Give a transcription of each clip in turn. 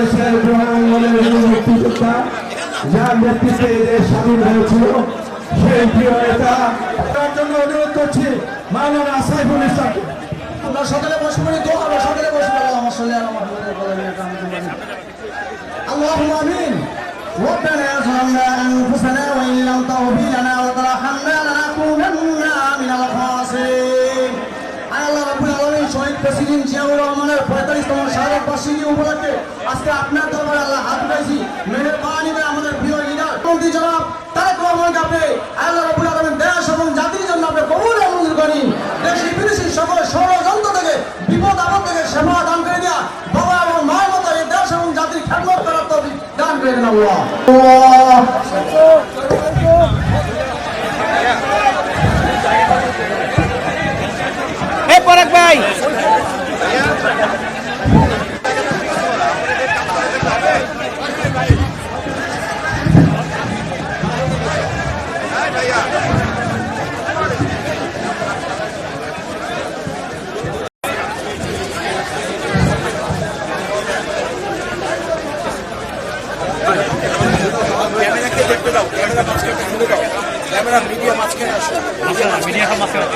বাংলাদেশের মুক্তিযোদ্ধা যার নেতৃত্বে দেশ স্বাধীন হয়েছিল সেই প্রিয় নেতা তার জন্য অনুরোধ করছি মাওলানা সাইফুল ইসলামকে। আমরা সকালে বসে পড়ি তো আমরা সকালে বসে পড়লাম اللهم امين ربنا ظلمنا انفسنا وان لم تغفر لنا وترحمنا لنكونن من الخاسرين আল্লাহ রাব্বুল আলামিন শহীদ প্রেসিডেন্ট জিয়াউর রহমানের 45তম শাহাদাত বার্ষিকী উপলক্ষে আজকে আপনার দরবারে আল্লাহ হাত উঠাইছি। মেহেরবানি করে আমাদের প্রিয় লিডার মন্ত্রী জনাব তারেক রহমানকে আপনি আল্লাহ রাব্বুল আলামিন দেশ এবং জাতির জন্য আপনি কবুল মঞ্জুর করেন। দেশি বিদেশি সকল ষড়যন্ত্র থেকে বিপদ আপদ থেকে সেবা দান করে দেয়া বাবা এবং মায়ের মতো এই দেশ এবং জাতির খেদমত করার তৌফিক দান করে দেন আল্লাহ। পরাগ ভাই ক্যামেরা মিডিয়া মাঝখানে আসো মিডিয়া মাঝখানে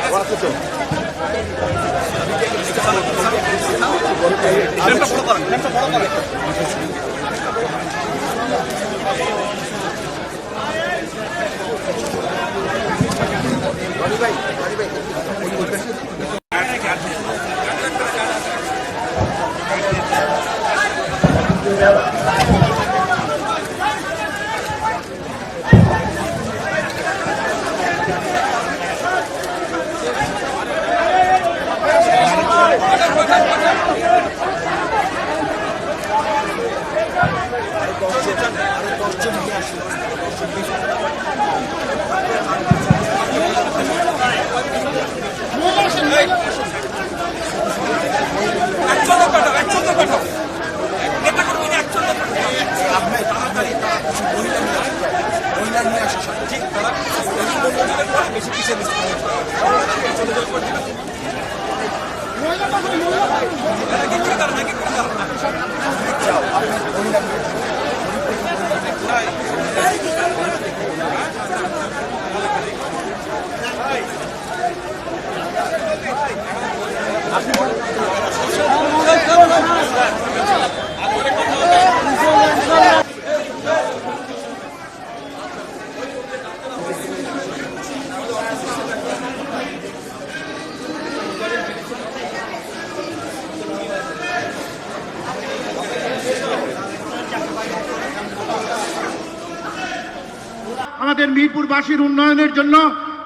আমাদের মিরপুরবাসীর উন্নয়নের জন্য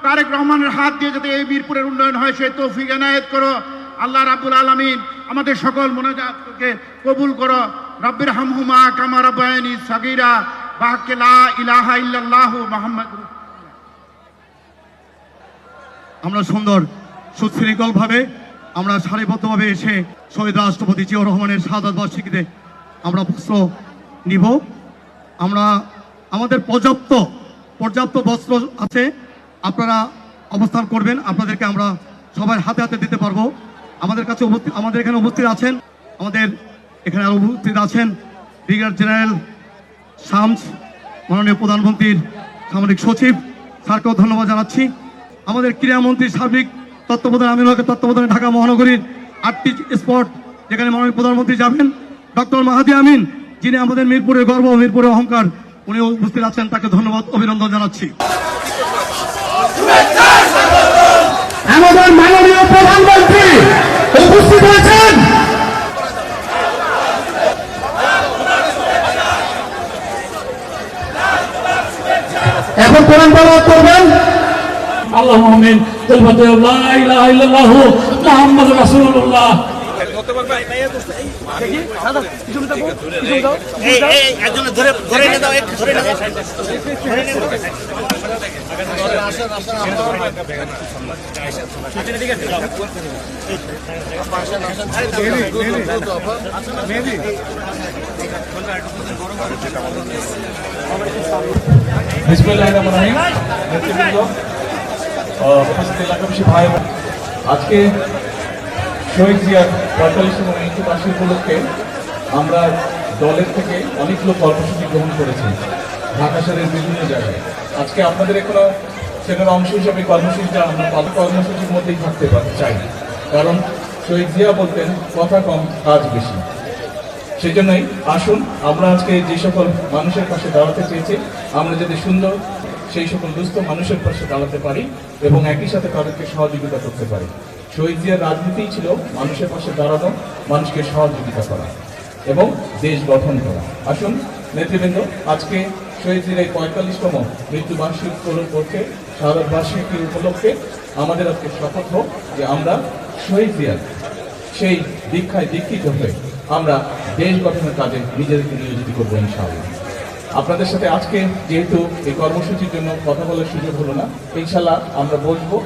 তারেক রহমানের হাত দিয়ে যাতে এই মিরপুরের উন্নয়ন হয় সেই তৌফিক এনায়েত করো আল্লাহ রাব্বুল আলামিন। আমাদের সকল মোনাজাতকে কবুল করো। রব্বির হামহুমা কামা রাব্বায়ানি সাগীরা বাহাক্কে লা ইলাহা ইল্লাল্লাহু মুহাম্মাদুর। আমরা সুন্দর সুশৃঙ্খলভাবে আমরা সারিবদ্ধভাবে এসে শহীদ রাষ্ট্রপতি জিয়াউর রহমানের শাহাদাত বার্ষিকীতে আমরা বস্ত্র নিব। আমরা আমাদের পর্যাপ্ত বস্ত্র আছে, আপনারা অবস্থান করবেন, আপনাদেরকে আমরা সবাই হাতে হাতে দিতে পারবো। আমাদের কাছে আমাদের এখানে উপস্থিত আছেন ব্রিগেডিয়ার জেনারেল শামস, মাননীয় প্রধানমন্ত্রীর সামরিক সচিব স্যারকেও ধন্যবাদ জানাচ্ছি। আমাদের ক্রীড়ামন্ত্রীর সার্বিক তত্ত্বাবধানে আমিনুল হকের তত্ত্বাবধানে ঢাকা মহানগরীর 8টি স্পট যেখানে মাননীয় প্রধানমন্ত্রী যাবেন, ডক্টর মাহাদি আমিন যিনি আমাদের মিরপুরের গর্ব মিরপুরের অহংকার উনি উপস্থিত আছেন, তাকে ধন্যবাদ অভিনন্দন জানাচ্ছি। আমাদের মাননীয় প্রধানমন্ত্রী উপস্থিত হয়েছেন। এখন কোরআন তেলাওয়াত করবেন। আল্লাহু আমিন। কালিমাতু লা ইলাহা ইল্লাল্লাহু মুহাম্মাদুর রাসূলুল্লাহ। আজকে শহীদ জিয়ার 45তম মৃত্যুবার্ষিকী উপলক্ষে আমরা দলের থেকে অনেক লোক কর্মসূচি গ্রহণ করেছে ঢাকা শহরের বিভিন্ন জায়গায়। আজকে আপনাদের এখনো সেটার অংশ হিসেবে কর্মসূচিটা আমরা কর্মসূচির মধ্যেই থাকতে চাই, কারণ শহীদ জিয়া বলতেন কথা কম কাজ বেশি। সেই জন্যই আসুন আমরা আজকে যে সকল মানুষের পাশে দাঁড়াতে চেয়েছি, আমরা যদি সুন্দর সেই সকল দুস্থ মানুষের পাশে দাঁড়াতে পারি এবং একই সাথে তাদেরকে সহযোগিতা করতে পারি। শহীদ জিয়ার রাজনীতিই ছিল মানুষের পাশে দাঁড়ানো, মানুষকে সহযোগিতা করা এবং দেশ গঠন করা। আসুন নেতৃবৃন্দ, আজকে শহীদ জিয়ার এই 45তম মৃত্যুবার্ষিকী পালন করতে শাহাদাত বার্ষিকী উপলক্ষে আমাদের আজকে শপথ হোক যে আমরা শহীদ জিয়ার সেই দীক্ষায় দীক্ষিত হয়ে আমরা দেশ গঠনের কাজে নিজেদেরকে নিয়োজিত করবো ইনশাআল্লাহ। আপনাদের সাথে আজকে যেহেতু এই কর্মসূচির জন্য কথা বলার সুযোগ হলো না, ইনশাআল্লাহ আমরা বসবো,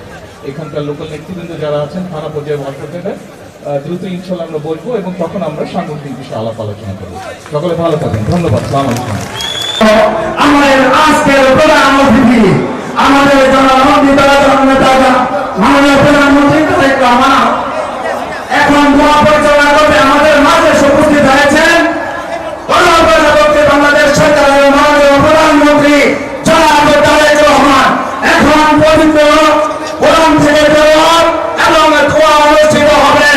এখানকার লোকাল নেতৃবৃন্দ যারা আছেন থানা পর্যায়ে ওয়ার্কারদের দ্রুত ইনশাআল্লাহ আমরা বসবো এবং তখন আমরা সাংগঠনিক বিষয়ে আলাপ আলোচনা করবো। সকলে ভালো থাকবেন, ধন্যবাদ। আসসালামু আলাইকুম। আমাদের আজকের প্রধান অতিথি আমাদের জননন্দিত জননেতা মাননীয় প্রধানমন্ত্রী তারেক রহমান এখন দোয়া পরিচালনা করতে আমাদের মাঝে উপস্থিত হয়েছেন গণপ্রজাতন্ত্রী বাংলাদেশ সরকারের মাননীয় প্রধানমন্ত্রী জনাব তারেক রহমান। এখন পবিত্র কোরআন থেকে তেলাওয়াত এবং দোয়া অনুষ্ঠিত হবে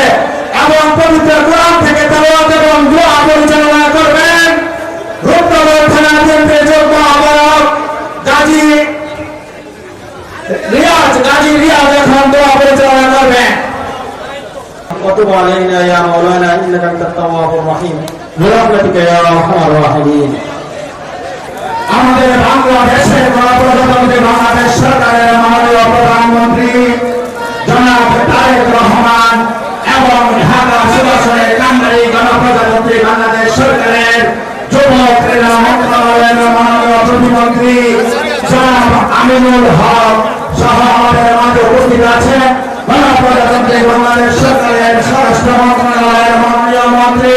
এবং পবিত্র কোরআন থেকে তেলাওয়াত এবং দোয়া পরিচালনা করবেন রূপনগর থানা বিএনপির যুগ্ম আহ্বায়ক গাজী রিয়াজ এখন দোয়া পরিচালনা করবেন। وتب علينا يا مولانا انك انت التواب الرحيم برحمتك يا ارحم الراحمين। আমাদের বাংলাদেশের গণপ্রজাতন্ত্রী বাংলাদেশ সরকারের মাননীয় প্রধানমন্ত্রী জনাব তারেক রহমান এবং ঢাকা সুবাসনের কান্দারি গণপ্রজাতন্ত্রী বাংলাদেশ সরকারের যুব ক্রীড়া মন্ত্রণালয়ের মাননীয় প্রতিমন্ত্রী জনাব আমিনুল হক সহ আমাদের মাঝে উপস্থিত আছেন গণপ্রজাতন্ত্রী বাংলাদেশ সরকারের স্বরাষ্ট্র মন্ত্রণালয়ের মাননীয় মন্ত্রী